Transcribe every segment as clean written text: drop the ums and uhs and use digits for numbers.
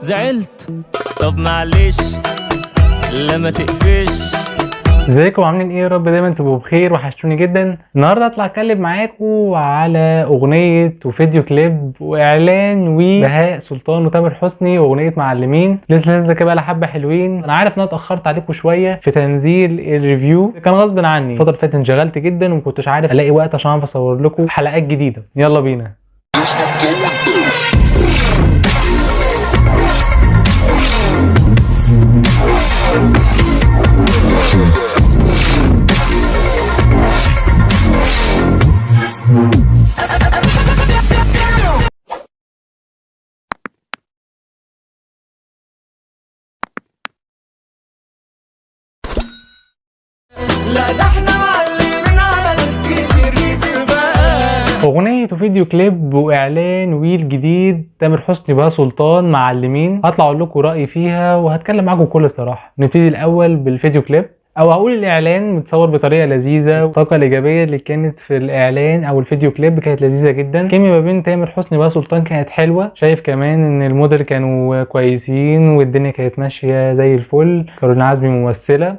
زعلت؟ طب معلش، لما تقفش. ازيكم عاملين ايه؟ يا رب دايما تبقوا بخير، وحشتوني جدا. النهارده هطلع اتكلم معاكم على اغنيه وفيديو كليب واعلان وبهاء سلطان وتامر حسني واغنيه معلمين. لسه نازله كده بقى حبه حلوين. انا عارف ان انا اتاخرت عليكم شويه في تنزيل الريفيو، كان غصب عني. الفتره اللي فاتت انشغلت جدا ومكنتش عارف الاقي وقت عشان اعرف اصور لكم حلقات جديده. يلا بينا. لا ده احنا معلمين على ناس كتير بقى. اغنيه وفيديو كليب واعلان ويل جديد تامر حسني وبهاء سلطان معلمين. هطلع اقول لكم رايي فيها وهتكلم معاكم بكل صراحه. نبتدي الاول بالفيديو كليب، او هقول الاعلان متصور بطريقه لذيذه. الطاقه الايجابيه اللي كانت في الاعلان او الفيديو كليب كانت لذيذه جدا. الكيميا ما بين تامر حسني وبهاء سلطان كانت حلوه. شايف كمان ان الموديل كانوا كويسين والدنيا كانت ماشيه زي الفل. كارولين عزمي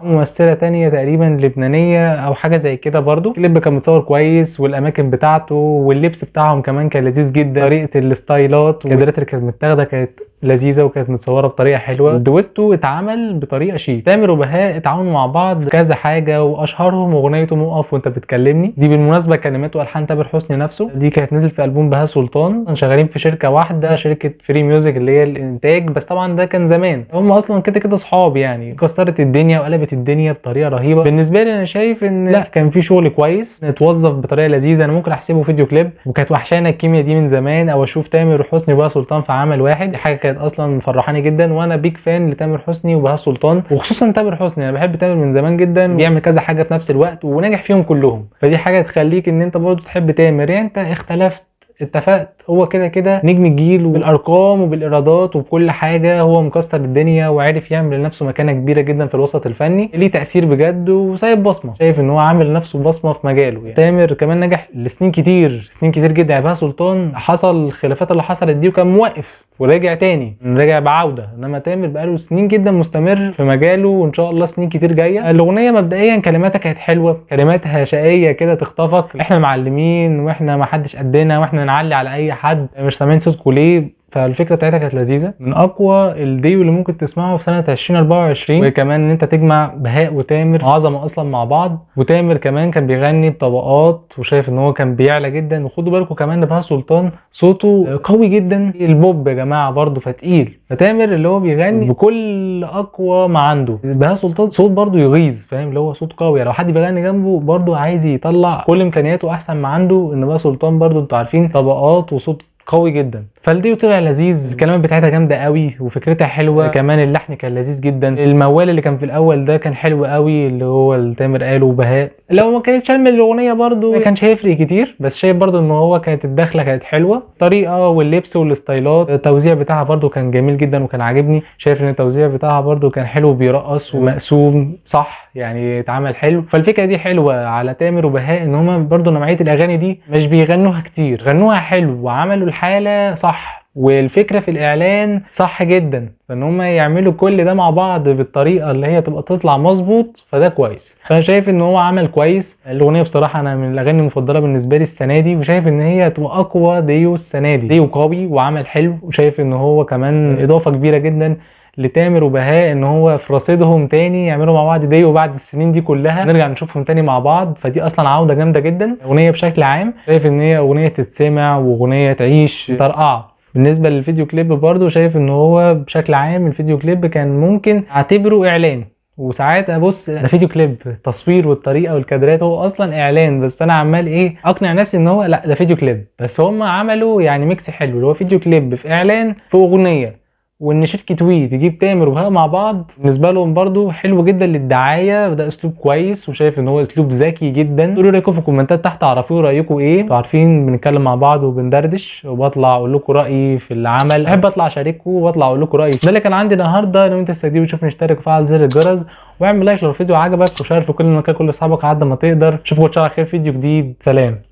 ممثله تانية تقريبا لبنانيه او حاجه زي كده. برضو الكليب كان متصور كويس، والاماكن بتاعته واللبس بتاعهم كمان كان لذيذ جدا. طريقه الستايلات والكادرات اللي كانت متاخده كانت لذيذه وكانت متصوره بطريقه حلوه. الدويتو اتعمل بطريقه شيك. تامر وبهاء اتعاونوا مع بعض كذا حاجه، واشهرهم اغنيتهم اقف وانت بتكلمني. دي بالمناسبه كلمات والحان تامر حسني نفسه. دي كانت نزلت في البوم بهاء سلطان. شغالين في شركه واحده، شركه فري ميوزك اللي هي الانتاج، بس طبعا ده كان زمان. هم اصلا كده كده اصحاب يعني. كسرت الدنيا وقلبت الدنيا بطريقه رهيبه. بالنسبه لي انا شايف ان لا، كان في شغل كويس اتوظف بطريقه لذيذه. انا ممكن احسبه فيديو كليب، وكانت وحشانه الكيمياء دي من زمان، او اشوف تامر حسني وبهاء سلطان في عمل واحد. دي حاجه كانت اصلا مفرحاني جدا، وانا بيك فان لتامر حسني وبهاء سلطان، وخصوصا تامر حسني. انا بحب تامر من زمان جدا، بيعمل كذا حاجه في نفس الوقت وناجح فيهم كلهم. فدي حاجه تخليك ان انت برضه تحب تامر. يعني انت اختلفت اتفقت، هو كده كده نجم الجيل، وبالارقام وبالايرادات وبكل حاجه هو مكسر الدنيا، وعارف يعمل لنفسه مكانه كبيره جدا في الوسط الفني. ليه تاثير بجد وسايب بصمه. شايف ان هو عامل لنفسه بصمه في مجاله. يعني تامر كمان نجح لسنين كتير، سنين كتير جدا. يعني بهاء سلطان حصل الخلافات اللي حصلت دي وكان موقف ورجع تاني، رجع بعوده. انما تامر بقاله سنين جدا مستمر في مجاله، وان شاء الله سنين كتير جايه. الاغنيه مبدئيا كلماتها كانت حلوه، كلماتها شقيه كده تخطفك. احنا معلمين، واحنا ما حدش قدنا، واحنا نعلي على اي حد، مش سامعين صوتكم ليه. فالفكره بتاعتها كانت لذيذه. من اقوى الديو اللي ممكن تسمعه في سنه 2024. وكمان ان انت تجمع بهاء وتامر عظمه اصلا مع بعض. وتامر كمان كان بيغني بطبقات، وشايف ان هو كان بيعلى جدا. وخدوا بالكم كمان بهاء سلطان صوته قوي جدا. البوب يا جماعه برضه فتقيل. فتامر اللي هو بيغني بكل اقوى ما عنده. بهاء سلطان صوت برضه يغيظ، فاهم؟ اللي هو صوت قوي. لو حد بيغني جنبه برضه عايز يطلع كل امكانياته احسن ما عنده. ان بهاء سلطان برضه انتوا عارفين طبقات وصوت قوي جدا. فالديو طلع لذيذ. الكلمات بتاعتها جامده قوي وفكرتها حلوه. كمان اللحن كان لذيذ جدا. الموال اللي كان في الاول ده كان حلو قوي، اللي هو التامر قاله وبهاء. لو ما كانتش من الاغنيه برضو ما كانش هيفرق كتير، بس شايف برضو ان هو كانت الدخله كانت حلوه. الطريقه واللبس والستايلات، التوزيع بتاعها برضو كان جميل جدا وكان عاجبني. شايف ان التوزيع بتاعها برضو كان حلو، بيرقص ومقسوم صح، يعني اتعمل حلو. فالفكره دي حلوه على تامر وبهاء، ان هما برضو نوعيه الاغاني دي مش بيغنوها كتير، غنوها حلو وعملوا الحاله صح. والفكره في الاعلان صح جدا، فان هم يعملوا كل ده مع بعض بالطريقه اللي هي تبقى تطلع مظبوط، فده كويس. فانا شايف ان هو عمل كويس. الاغنيه بصراحه انا من الاغاني المفضله بالنسبه لي السنه دي، وشايف ان هي هتبقى اقوى ديو السنه دي. ديو قوي وعمل حلو، وشايف ان هو كمان اضافه كبيره جدا لتامر وبهاء، ان هو في رصيدهم تاني يعملوا مع بعض ديو بعد السنين دي كلها، نرجع نشوفهم تاني مع بعض. فدي اصلا عوده جامده جدا. اغنيه بشكل عام شايف ان هي اغنيه تتسمع واغنيه تعيش طرقعه. بالنسبه للفيديو كليب برضو شايف ان هو بشكل عام الفيديو كليب كان ممكن اعتبره اعلان، وساعات ابص ده فيديو كليب. التصوير والطريقه والكادرات هو اصلا اعلان، بس انا عمال اقنع نفسي ان هو لا ده فيديو كليب. بس هم عملوا يعني ميكس حلو، اللي هو فيديو كليب في اعلان في اغنيه. وان شركه وي تجيب تامر وبهاء مع بعض بالنسبه لهم برضو حلو جدا للدعايه، وده اسلوب كويس. وشايف ان هو اسلوب ذكي جدا. قولوا رايكم في الكومنتات تحت، عرفوا رايكم ايه. انتوا عارفين بنتكلم مع بعض وبندردش، وبطلع اقول لكم رايي في العمل. احب اطلع اشارككم واطلع اقول لكم رايي. ده اللي كان عندي النهارده. لو انت استجديد وتشوفني اشترك وفعل زر الجرس، واعمل لايك لو الفيديو عجبك، وشير في كل مكان كل اصحابك على قد ما تقدر. اشوفكم ان شاء الله خير في فيديو جديد. سلام.